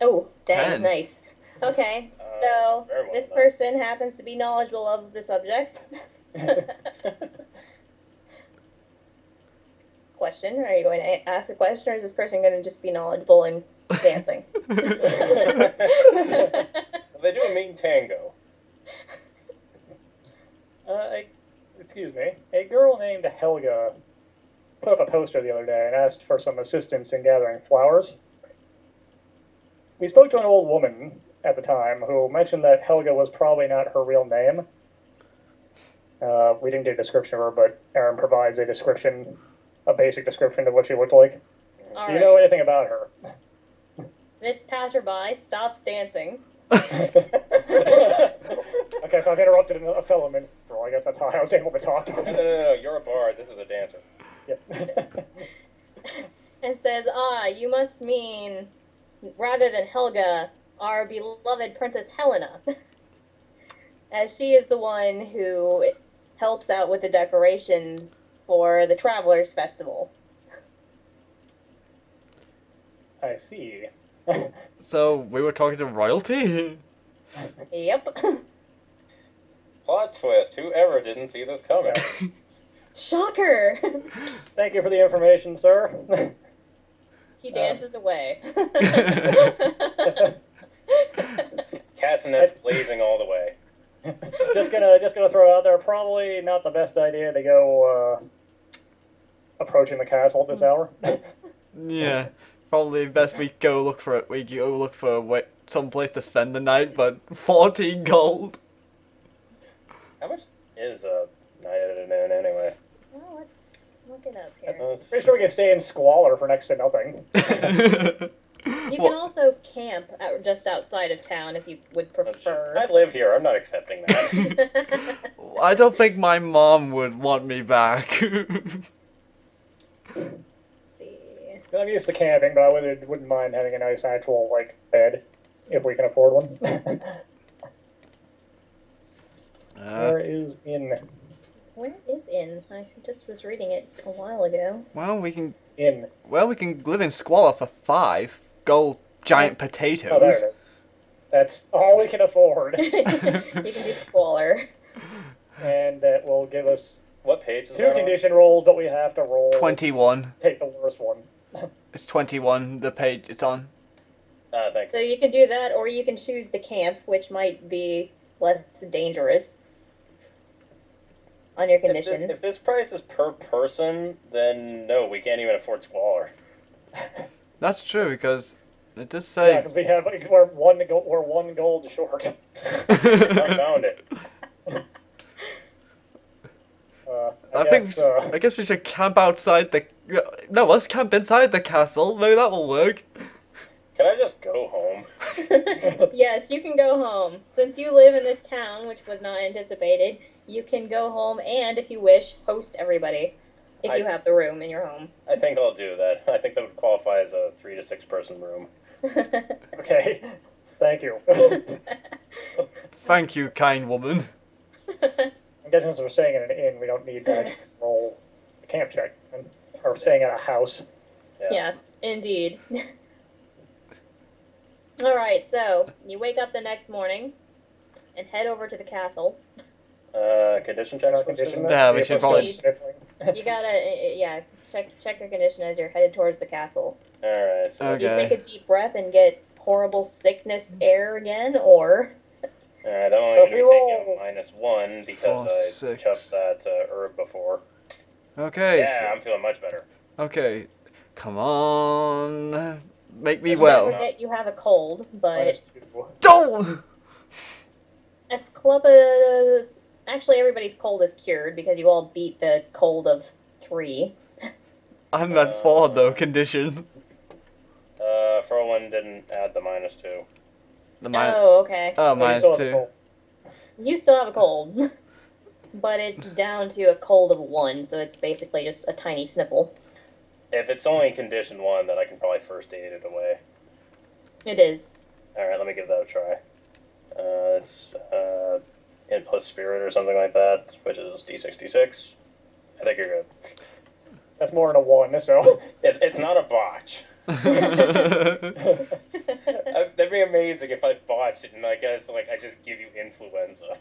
Oh, dang, 10. Nice. Okay, so very well this done. person happens to be knowledgeable of the subject. Question, are you going to ask a question, or is this person going to just be knowledgeable in dancing? They do a mean tango. Excuse me. A girl named Helga put up a poster the other day and asked for some assistance in gathering flowers. We spoke to an old woman at the time who mentioned that Helga was probably not her real name. We didn't get a description of her, but Aaron provides a description, a basic description of what she looked like. All Do you know right. anything about her? This passerby stops dancing. Okay, so I've interrupted a fellow minstrel. I guess that's how I was able to talk to him. No. You're a bard. This is a dancer. Yeah. And says, you must mean, rather than Helga, our beloved Princess Helena. As she is the one who helps out with the decorations for the Travelers Festival. I see. So we were talking to royalty? Yep. Plot twist. Whoever didn't see this coming. Shocker! Thank you for the information, sir. He dances away. Castanets blazing all the way. just gonna throw out there, probably not the best idea to go approaching the castle at this hour. Yeah. Probably best we go look for it. We go look for some place to spend the night, but 14 gold. How much is a night at an inn anyway? Well, let's look it up here. Pretty sure we can stay in squalor for next to nothing. You can also camp just outside of town if you would prefer. I live here. I'm not accepting that. I don't think my mom would want me back. I'm used to camping, but I wouldn't mind having a nice actual bed if we can afford one. Where is inn? Where is inn? I just was reading it a while ago. Well, we can Inn. Well, we can live in squalor for 5 gold giant potatoes. Oh, there it is. That's all we can afford. You can do squalor. And that will give us What page is 2 that on? condition rolls, but we have to roll. 21. Take the worst one. It's 21. The page it's on. Thank So you. you can do that, or you can choose to camp, which might be less dangerous on your condition. If this price is per person, then no, we can't even afford squalor. That's true because it does Yeah, say. because we're one gold short. I found it. I guess we should camp outside the. No, let's camp inside the castle. Maybe that will work. Can I just go home? Yes, you can go home. Since you live in this town, which was not anticipated, you can go home and, if you wish, host everybody. If you have the room in your home. I think I'll do that. I think that would qualify as a 3 to 6 person room. Okay. Thank you. Thank you, kind woman. I'm guessing since we're staying in an inn, we don't need to roll a camp check. Or staying at a house. Yeah, indeed. Alright, so you wake up the next morning and head over to the castle. Condition checks for Condition. Yeah, we should probably. You gotta, check your condition as you're headed towards the castle. Alright, so Do you Okay. take a deep breath and get horrible sickness air again, or? alright, I'm only going to be taking a -1 because 4, I 6. chucked that herb before. Okay. Yeah, I'm feeling much better. Okay. Come on. Make me Don't well. forget you have a cold, but Don't! Esclopa... Actually, everybody's cold is cured because you all beat the cold of 3. I'm at 4 though, condition. Frowen didn't add the -2. The Oh, okay. -2. You still have a cold. But it's down to a cold of 1, so it's basically just a tiny snipple. If it's only condition 1, then I can probably first aid it away. It is. Alright, let me give that a try. It's int plus spirit or something like that, which is d6d6. I think you're good. That's more than a 1, so. It's not a botch. That'd be amazing if I botched it and I guess I just give you influenza.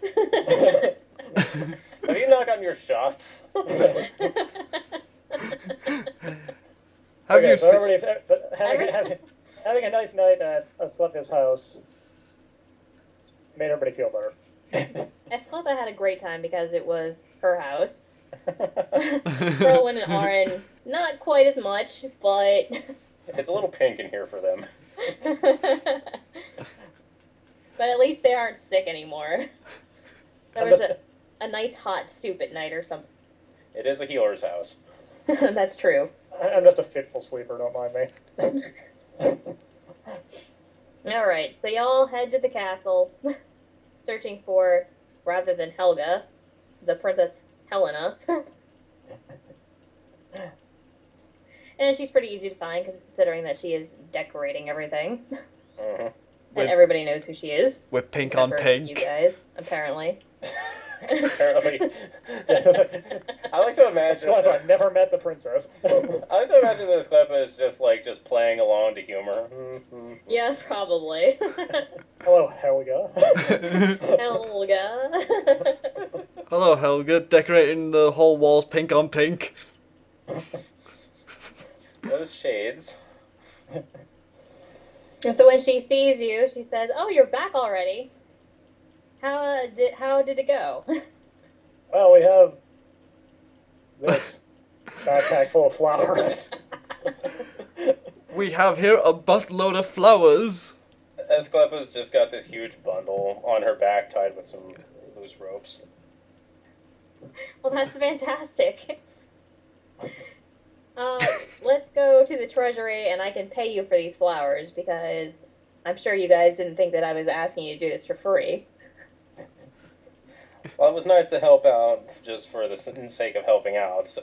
Have you not gotten your shots? Have Okay, you so seen? everybody having a nice night at Aslepia's house made everybody feel better. Esclopa had a great time because it was her house. Rowan and Aaron, not quite as much, but... It's a little pink in here for them. But at least they aren't sick anymore. There was a nice hot soup at night or something. It is a healer's house. That's true. I'm just a fitful sleeper, don't mind me. Alright, so y'all head to the castle, searching for, rather than Helga, the Princess Helena. And she's pretty easy to find, considering that she is decorating everything. Mm-hmm. And everybody knows who she is. With pink Except on for pink. You guys, apparently. Apparently. I like to imagine. I've never met the princess. I like to imagine this clip is just playing along to humor. Yeah, probably. Hello, Helga. Helga. Hello, Helga. Decorating the whole walls pink on pink. Those shades. And so when she sees you, she says, "Oh, you're back already. How did it go?" Well, we have this backpack full of flowers. We have here a buttload of flowers. Esclepa's just got this huge bundle on her back tied with some loose ropes. Well, that's fantastic. Let's go to the treasury and I can pay you for these flowers because I'm sure you guys didn't think that I was asking you to do this for free. Well, it was nice to help out just for the sake of helping out. So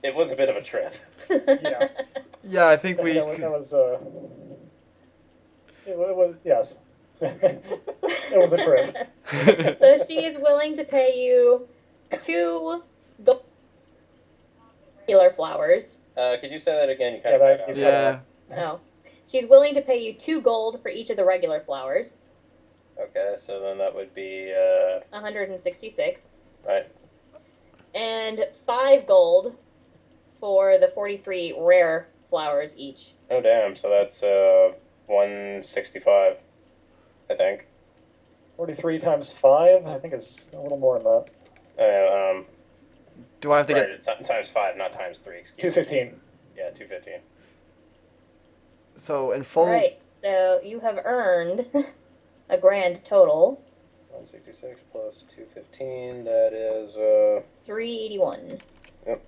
it was a bit of a trip. Yeah. Yeah, I think we. It was yes. It was a trip. So she is willing to pay you 2 regular flowers. Could you say that again? You kind Yeah, of that- cut out. Yeah. Oh. She's willing to pay you 2 gold for each of the regular flowers. Okay, so then that would be 166. right. And 5 gold for the 43 rare flowers each. Oh damn! So that's 165, I think. 43 times 5, I think it's a little more than that. Do I have to Right, get? it's times 5, not times 3. Excuse me. 215. Yeah, 215. So in full. Alright, so you have earned a grand total. 166 plus 215. That is 381. Yep.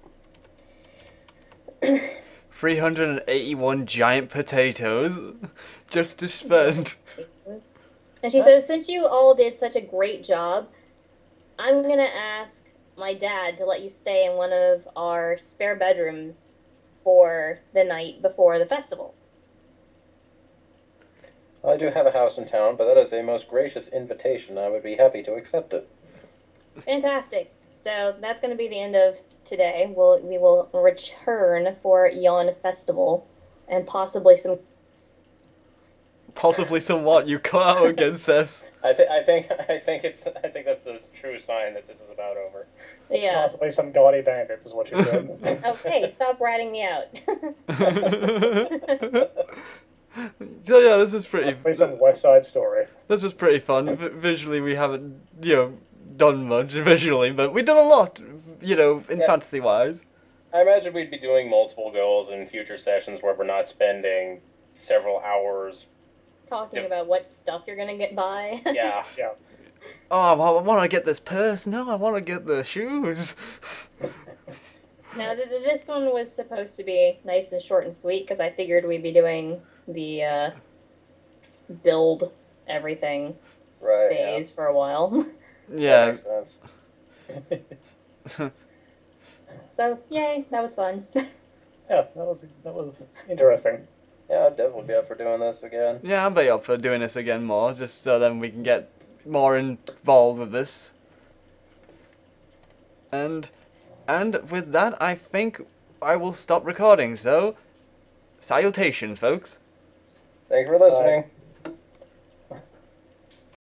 381 giant potatoes just to spend. And she says, since you all did such a great job, I'm gonna ask my dad to let you stay in one of our spare bedrooms for the night before the festival. I do have a house in town, but that is a most gracious invitation. I would be happy to accept it. Fantastic. So that's going to be the end of today. We will return for Yawn Festival and possibly some. Possibly somewhat. You cut out again, Sess. I think that's the true sign that this is about over. Yeah. Possibly some gaudy bandits is what you said. Okay, stop ratting me out. So yeah, this is pretty. Possibly some West Side Story. This was pretty fun. Visually, we haven't, done much visually, but we've done a lot, in Yeah. fantasy-wise. I imagine we'd be doing multiple goals in future sessions where we're not spending several hours. Talking about what stuff you're gonna get by. Yeah. Yeah. Oh, I want to get this purse. No, I want to get the shoes. Now, this one was supposed to be nice and short and sweet because I figured we'd be doing the build everything Right. phase for a while. That Yeah. makes sense. So, yay, that was fun. Yeah, that was interesting. Yeah, I'd definitely be up for doing this again. Yeah, I'll be up for doing this again more, just so then we can get more involved with this. And with that, I think I will stop recording. So, salutations, folks. Thank you for listening.